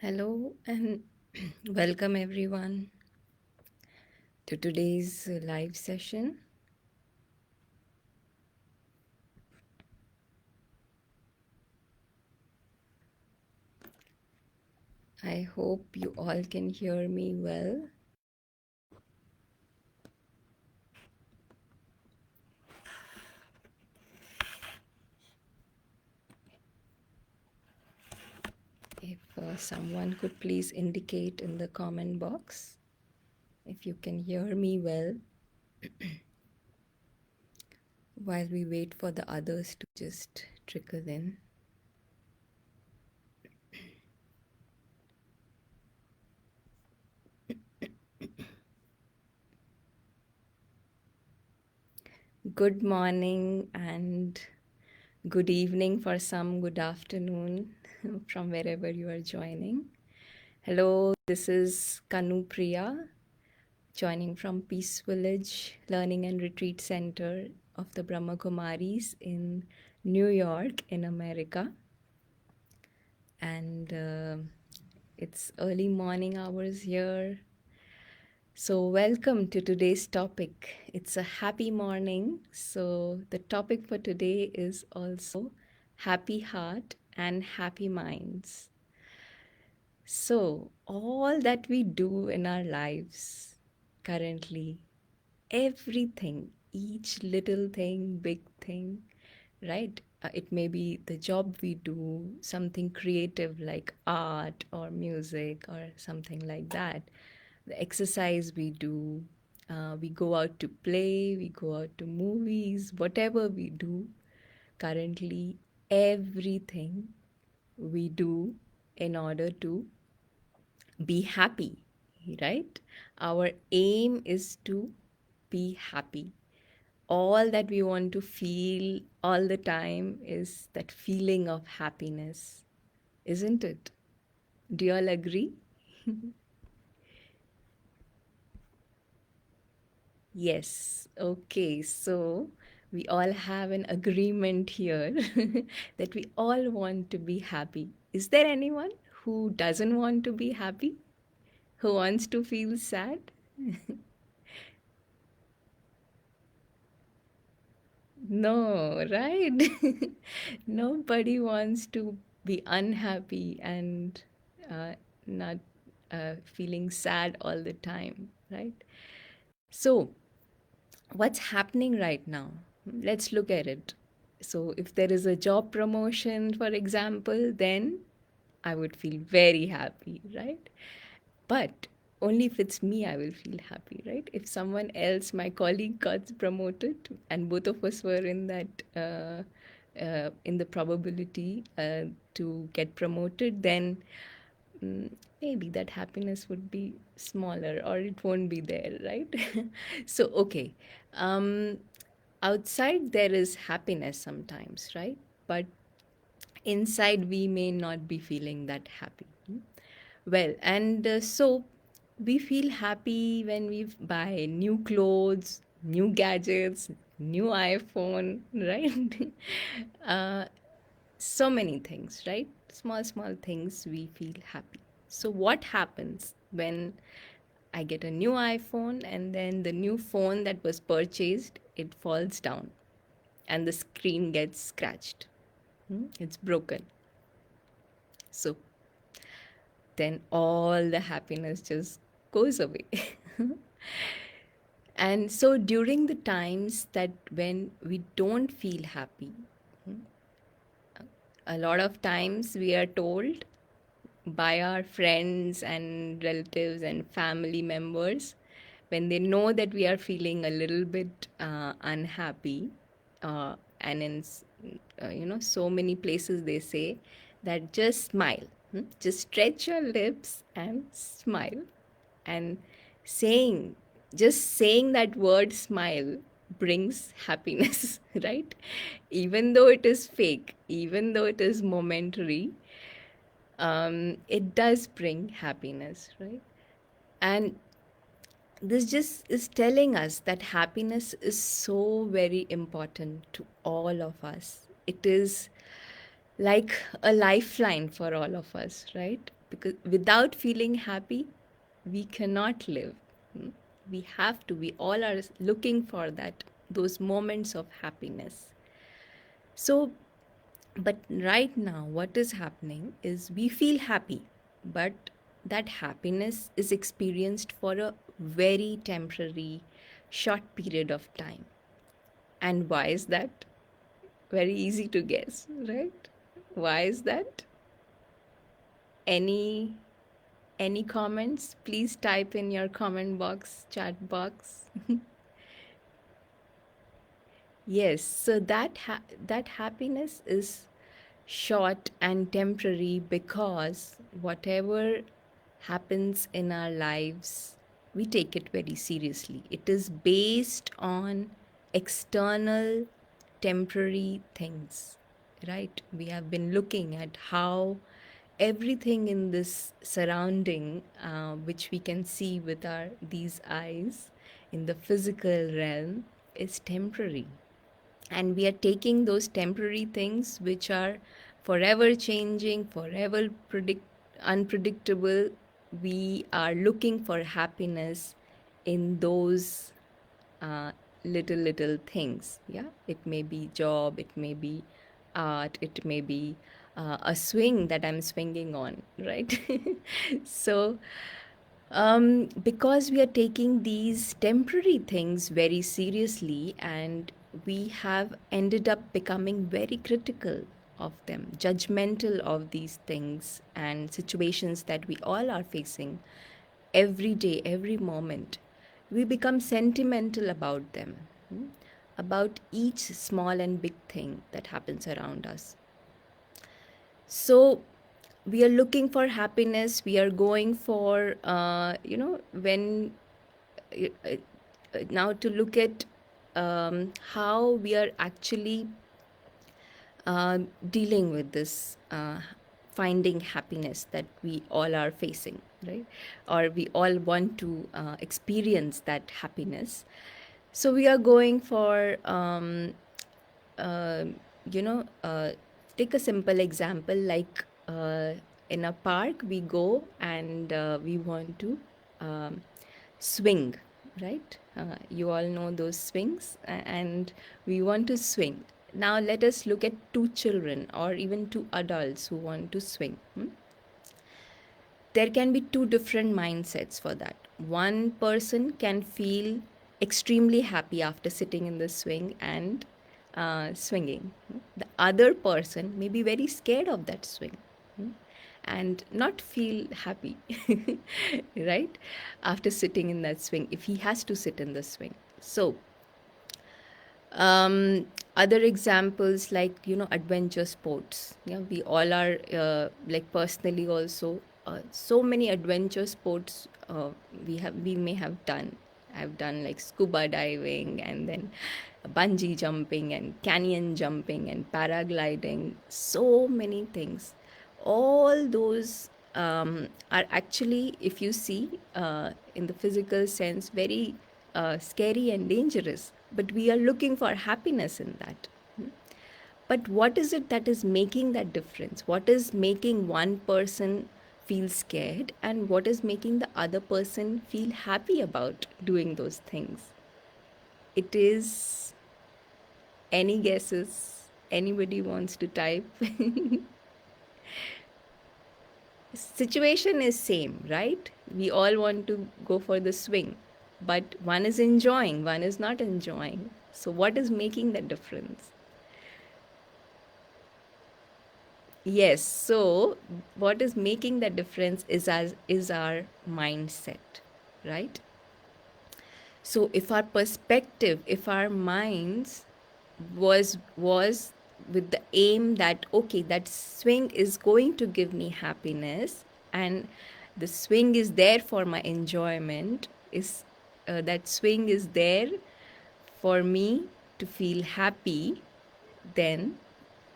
Hello and welcome everyone to today's live session. I hope you all can hear me well. If someone could please indicate in the comment box if you can hear me well while we wait for the others to just trickle in. Good morning and good evening for some, good afternoon from wherever you are joining. Hello, this is Kanu Priya, joining from Peace Village Learning and Retreat Center of the Brahma Kumaris in New York in America. And it's early morning hours here. So, welcome to today's topic. It's a happy morning. So, the topic for today is also happy heart and happy minds. So, all that we do in our lives currently, everything, each little thing, big thing, right? It may be the job we do, something creative like art or music or something like that, the exercise we do, we go out to play, we go out to movies, whatever we do currently, everything we do in order to be happy, right? Our aim is to be happy. All that we want to feel all the time is that feeling of happiness, isn't it? Do you all agree? Yes. Okay. So we all have an agreement here that we all want to be happy. Is there anyone who doesn't want to be happy? Who wants to feel sad? No, right? Nobody wants to be unhappy and not feeling sad all the time, right? So, what's happening right now? Let's look at it. So, if there is a job promotion, for example, then I would feel very happy, right? But only if it's me, I will feel happy, right? If someone else, my colleague, got promoted, and both of us were in the probability to get promoted, then mm, maybe that happiness would be smaller or it won't be there, right? So, okay. Um, Outside, there is happiness sometimes, right? But inside, we may not be feeling that happy. Well, and so we feel happy when we buy new clothes, new gadgets, new iPhone, right? uh, so many things, right? Small, small things we feel happy. So, what happens when I get a new iPhone and then the new phone that was purchased, it falls down and the screen gets scratched? It's broken. So, then all the happiness just goes away. And so during the times that when we don't feel happy, a lot of times we are told by our friends and relatives and family members, when they know that we are feeling a little bit unhappy, and in so many places they say that just smile, just stretch your lips and smile, and saying just saying that word smile brings happiness, right? Even though it is fake, even though it is momentary, it does bring happiness, right? And this just is telling us that happiness is so very important to all of us. It is like a lifeline for all of us, right? because without feeling happy, we cannot live. Hmm? We have to. We all are looking for that, those moments of happiness. So, but right now, what is happening is we feel happy, but that happiness is experienced for a very temporary, short period of time. And why is that? Very easy to guess, right? Why is that? Any any comments? Please type in your comment box, chat box. Yes, so that happiness is short and temporary because whatever happens in our lives, we take it very seriously. It is based on external temporary things, right? We have been looking at how everything in this surrounding, which we can see with our these eyes in the physical realm, is temporary, and we are taking those temporary things which are forever changing, forever unpredictable. We are looking for happiness in those uh, little things. Yeah, it may be job, it may be art, it may be a swing that I'm swinging on, right? So because we are taking these temporary things very seriously, and we have ended up becoming very critical of them, judgmental of these things and situations that we all are facing every day, every moment. We become sentimental about them, about each small and big thing that happens around us. So we are looking for happiness. We are going for, when now to look at how we are actually dealing with this finding happiness that we all are facing, right? Or we all want to experience that happiness. So we are going for, uh, you know, uh, take a simple example like in a park, we go and we want to um, swing, right? You all know those swings, and we want to swing. Now, let us look at two children or even two adults who want to swing. There can be two different mindsets for that. One person can feel extremely happy after sitting in the swing and swinging. The other person may be very scared of that swing, and not feel happy, right? After sitting in that swing, if he has to sit in the swing. So, other examples like adventure sports. Yeah, we all are like personally also so many adventure sports we may have done. I've done like scuba diving, and then bungee jumping and canyon jumping and paragliding. So many things. All those are actually, if you see in the physical sense, very scary and dangerous. But we are looking for happiness in that. But what is it that is making that difference? What is making one person feel scared, and what is making the other person feel happy about doing those things? It is, any guesses? Anybody wants to type? Situation is same, right? We all want to go for the swing, but one is enjoying, one is not enjoying. So what is making the difference? Yes, so what is making the difference is our mindset, right? So if our perspective, if our minds was with the aim that okay, that swing is going to give me happiness, and the swing is there for my enjoyment, is that swing is there for me to feel happy, then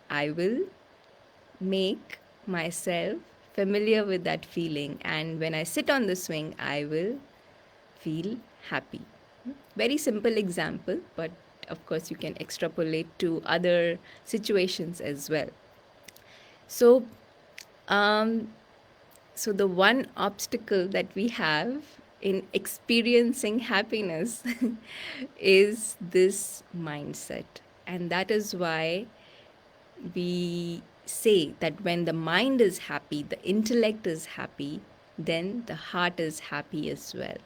I will make myself familiar with that feeling, and when I sit on the swing I will feel happy. Very simple example, but of course you can extrapolate to other situations as well. So So, the one obstacle that we have in experiencing happiness is this mindset. And that is why we say that when the mind is happy, the intellect is happy, then the heart is happy as well.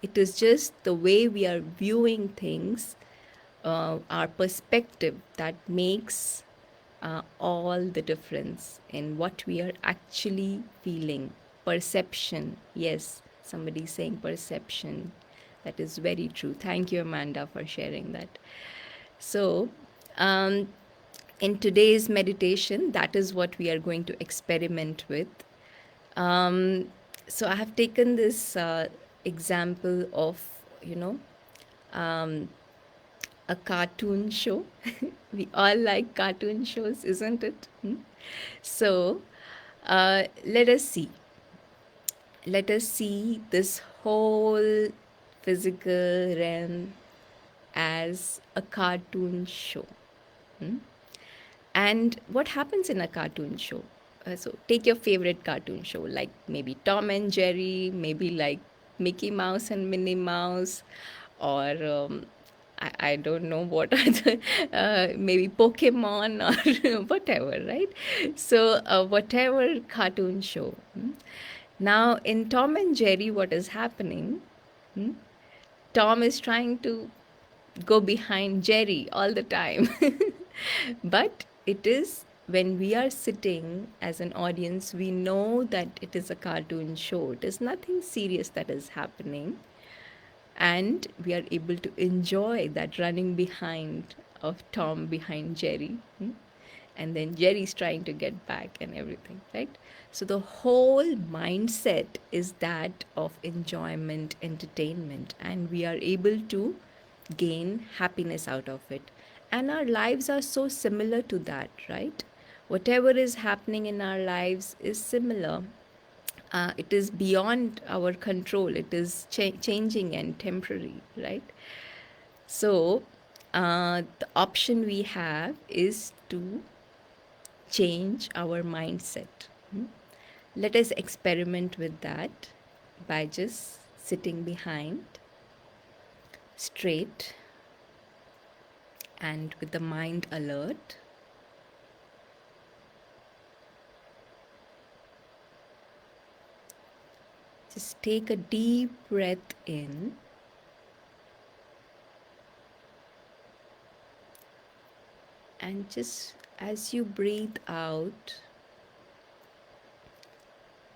It is just the way we are viewing things, our perspective, that makes all the difference in what we are actually feeling. Perception, yes, somebody saying perception. That is very true. Thank you, Amanda, for sharing that. So, um, in today's meditation, that is what we are going to experiment with. Um, so, I have taken this example of, you know, a cartoon show. We all like cartoon shows, isn't it? So, let us see. Let us see this whole physical realm as a cartoon show. And what happens in a cartoon show? So, take your favorite cartoon show, like maybe Tom and Jerry, maybe like Mickey Mouse and Minnie Mouse, or I don't know what are the, maybe Pokemon or whatever, right? So, whatever cartoon show. Now, in Tom and Jerry, what is happening? Tom is trying to go behind Jerry all the time. But it is when we are sitting as an audience, we know that it is a cartoon show. It is nothing serious that is happening. And we are able to enjoy that running behind of Tom behind Jerry. And then Jerry's trying to get back and everything, right? So the whole mindset is that of enjoyment, entertainment, and we are able to gain happiness out of it. And our lives are so similar to that, right? Whatever is happening in our lives is similar. It is beyond our control, it is changing and temporary, right? So, the option we have is to change our mindset. Let us experiment with that by just sitting behind straight and with the mind alert. Just take a deep breath in and just as you breathe out,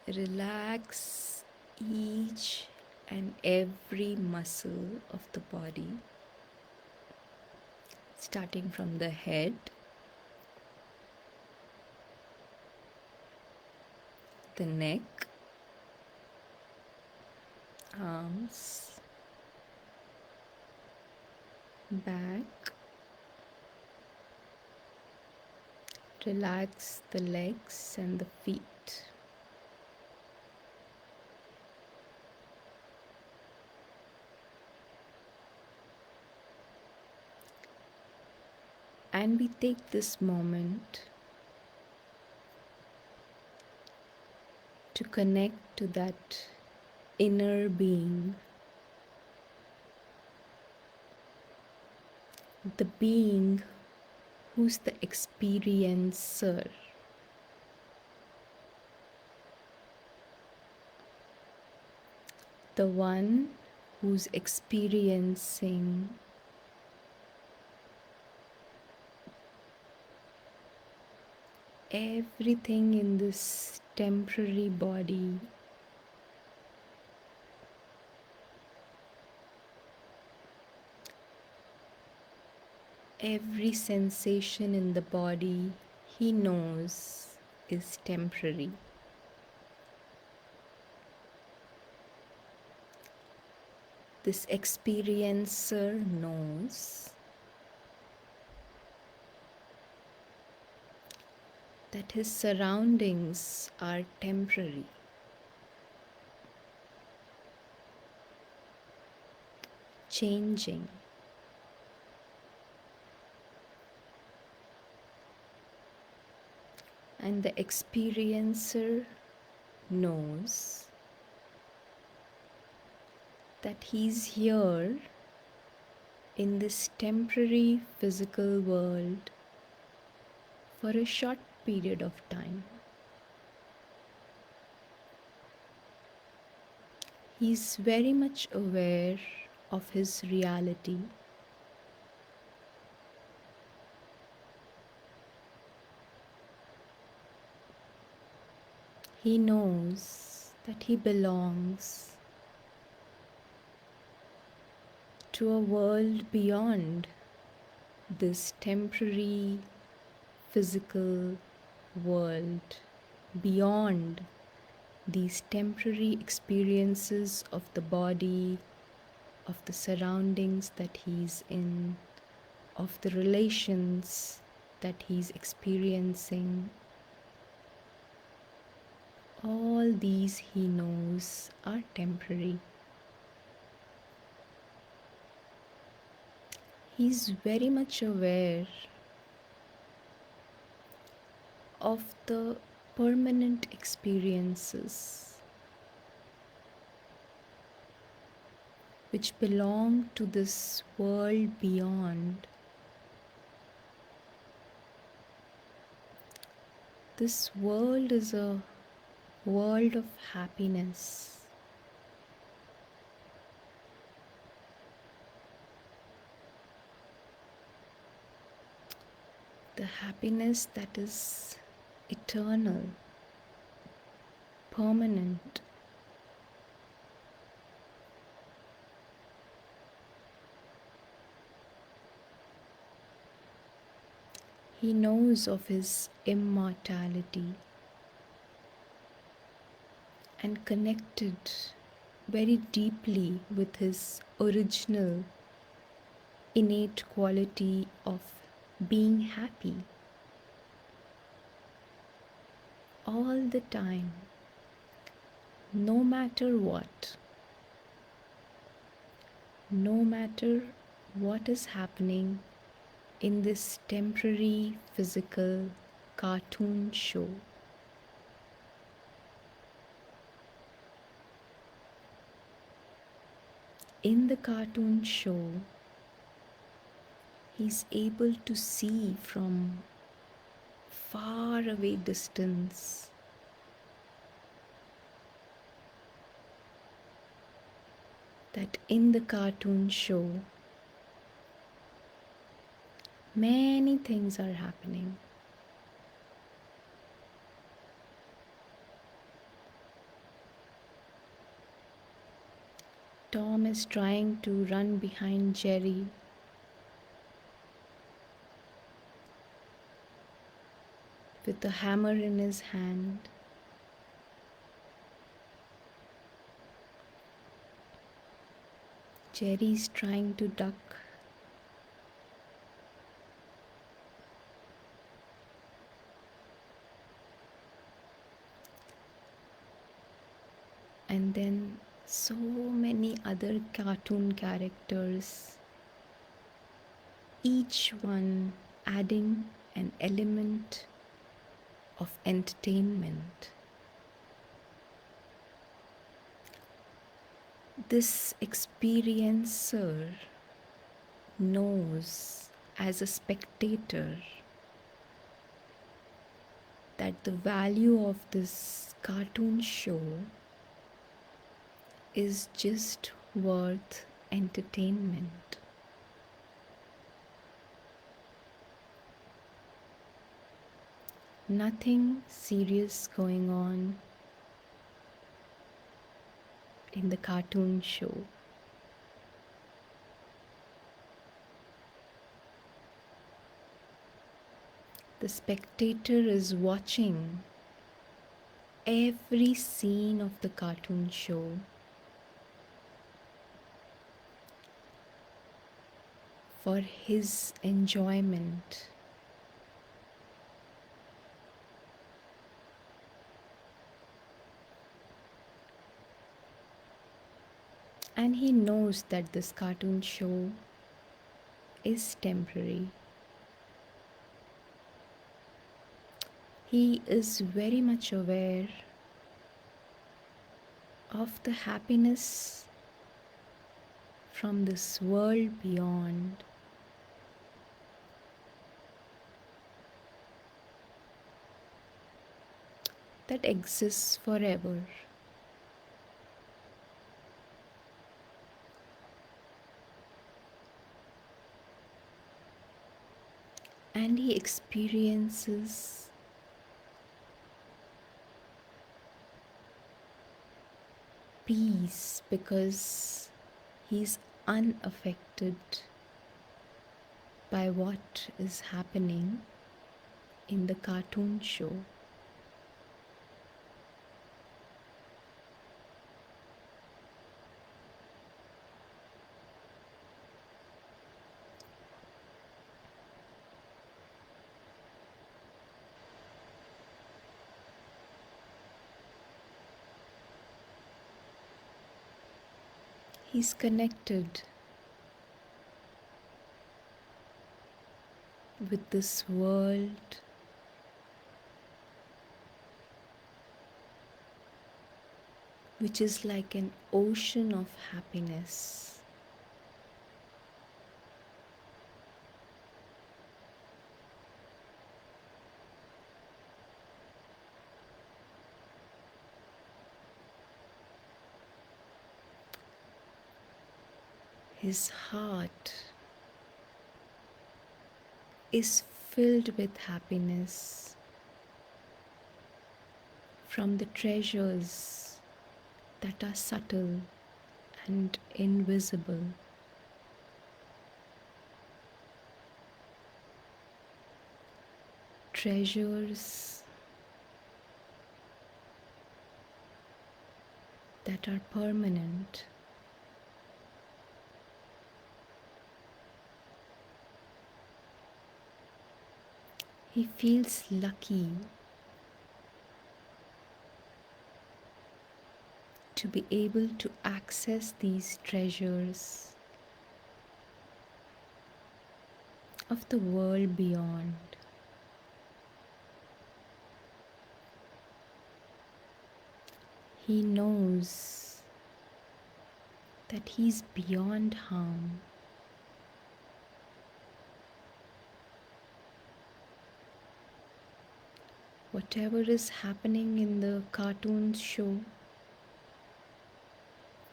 relax each and every muscle of the body, starting from the head, the neck, arms, back. Relax the legs and the feet. And we take this moment to connect to that inner being, the being who's the experiencer, the one who's experiencing everything in this temporary body, every sensation in the body he knows is temporary. This experiencer knows that his surroundings are temporary. Changing. And the experiencer knows that he's here in this temporary physical world for a short period of time. He's very much aware of his reality. He knows that he belongs to a world beyond this temporary physical world, beyond these temporary experiences of the body, of the surroundings that he's in, of the relations that he's experiencing. All these he knows are temporary. He's very much aware of the permanent experiences which belong to this world beyond. This world is a world of happiness. The happiness that is eternal, permanent. He knows of his immortality and connected very deeply with his original innate quality of being happy all the time, no matter what, no matter what is happening in this temporary physical cartoon show. In the cartoon show, he's able to see from far away distance that in the cartoon show many things are happening. Tom is trying to run behind Jerry. With a hammer in his hand. Jerry's trying to duck. And then so many other cartoon characters, each one adding an element of entertainment. This experiencer knows as a spectator that the value of this cartoon show is just worth entertainment. Nothing serious going on in the cartoon show. The spectator is watching every scene of the cartoon show for his enjoyment. And he knows that this cartoon show is temporary. He is very much aware of the happiness from this world beyond, that exists forever. And he experiences peace because he's unaffected by what is happening in the cartoon show. He's connected with this world which is like an ocean of happiness. His heart is filled with happiness from the treasures that are subtle and invisible. Treasures that are permanent. He feels lucky to be able to access these treasures of the world beyond. He knows that he's beyond harm. Whatever is happening in the cartoon show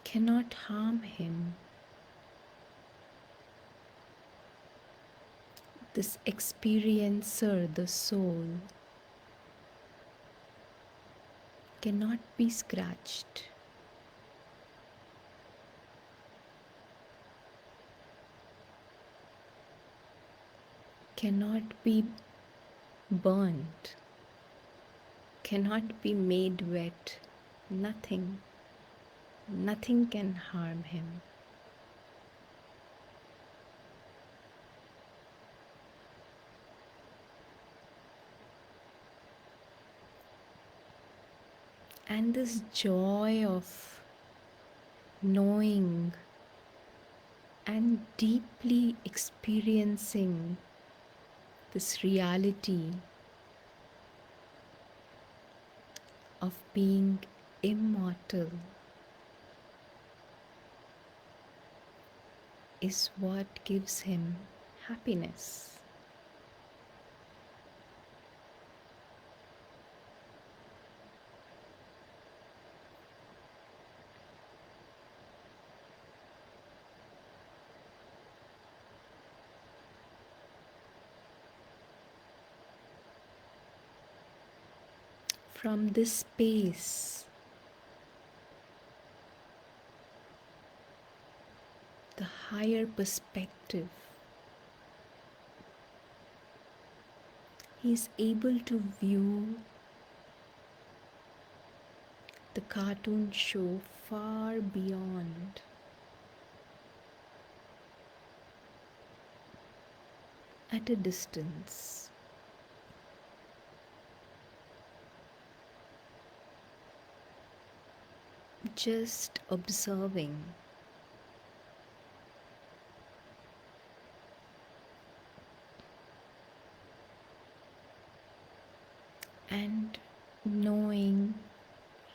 cannot harm him. This experiencer, the soul, cannot be scratched. Cannot be burnt. Cannot be made wet. Nothing. Nothing can harm him. And this joy of knowing and deeply experiencing this reality of being immortal is what gives him happiness. From this space, the higher perspective, he is able to view the cartoon show far beyond. At a distance. Just observing. And knowing,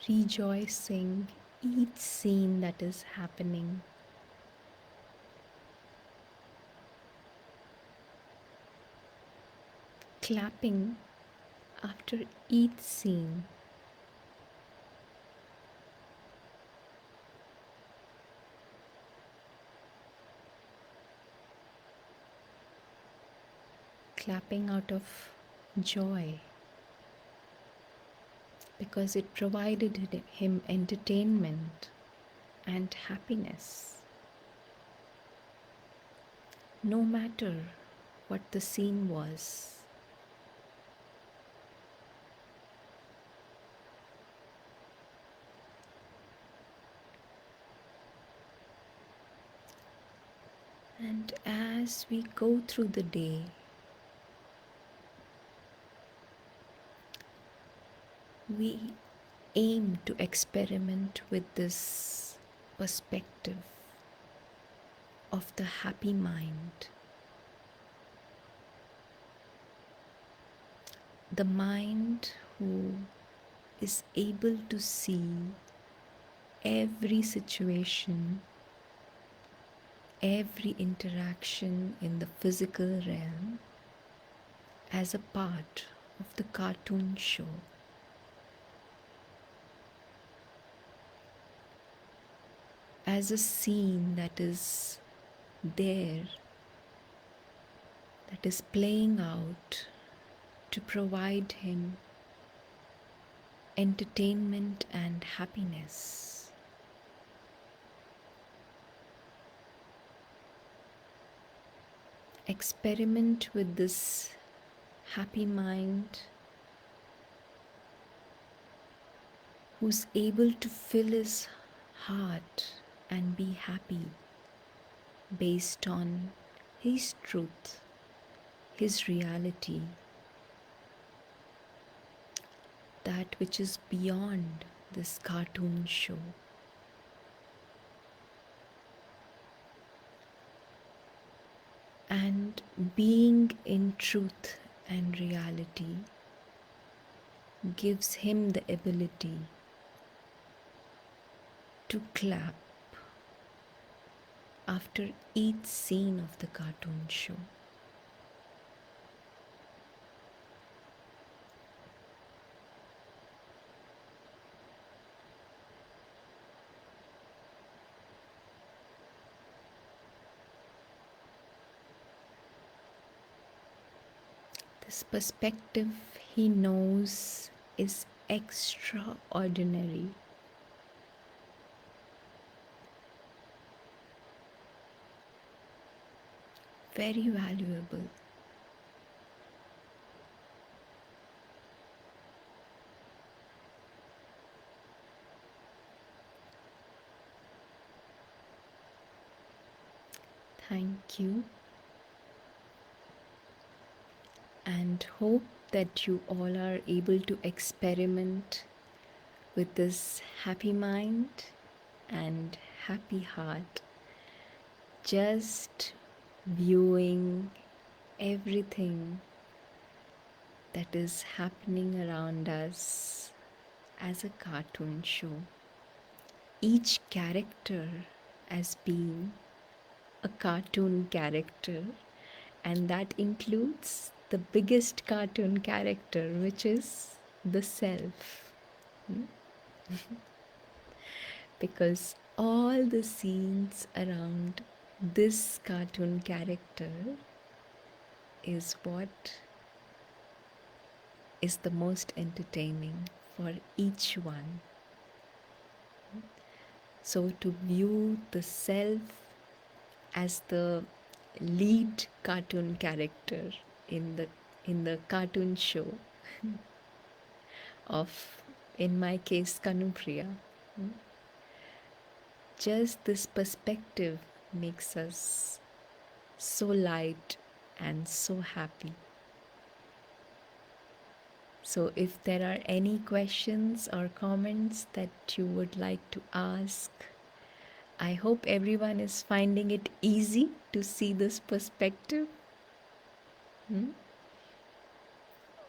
rejoicing each scene that is happening, clapping after each scene, clapping out of joy because it provided him entertainment and happiness, no matter what the scene was. And as we go through the day, we aim to experiment with this perspective of the happy mind, the mind who is able to see every situation, every interaction in the physical realm as a part of the cartoon show. As a scene that is there, that is playing out to provide him entertainment and happiness. Experiment with this happy mind who's able to fill his heart and be happy based on his truth, his reality, that which is beyond this cartoon show. And being in truth and reality gives him the ability to clap after each scene of the cartoon show. This perspective he knows is extraordinary. Very valuable. Thank you, and hope that you all are able to experiment with this happy mind and happy heart, just viewing everything that is happening around us as a cartoon show. Each character as being a cartoon character, and that includes the biggest cartoon character, which is the self. Because all the scenes around this cartoon character is what is the most entertaining for each one. So to view the self as the lead cartoon character in the cartoon show of, in my case, Kanupriya, just this perspective makes us so light and so happy. So if there are any questions or comments that you would like to ask, I hope everyone is finding it easy to see this perspective.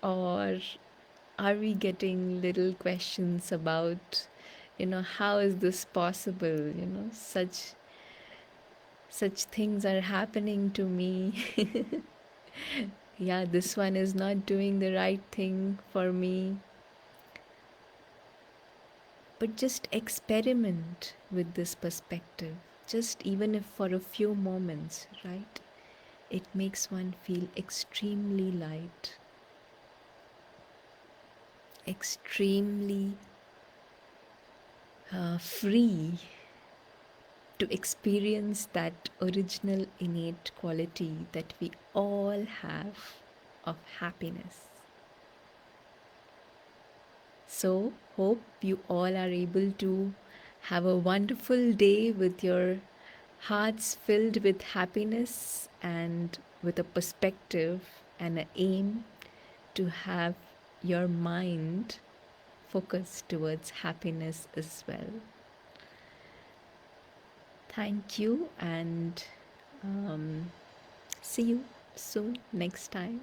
Or are we getting little questions about How is this possible? Such things are happening to me. Yeah, this one is not doing the right thing for me. But just experiment with this perspective, just even if for a few moments, right? It makes one feel extremely light, extremely free to experience that original innate quality that we all have of happiness. So, hope you all are able to have a wonderful day with your hearts filled with happiness and with a perspective and an aim to have your mind focused towards happiness as well. Thank you, and see you soon next time.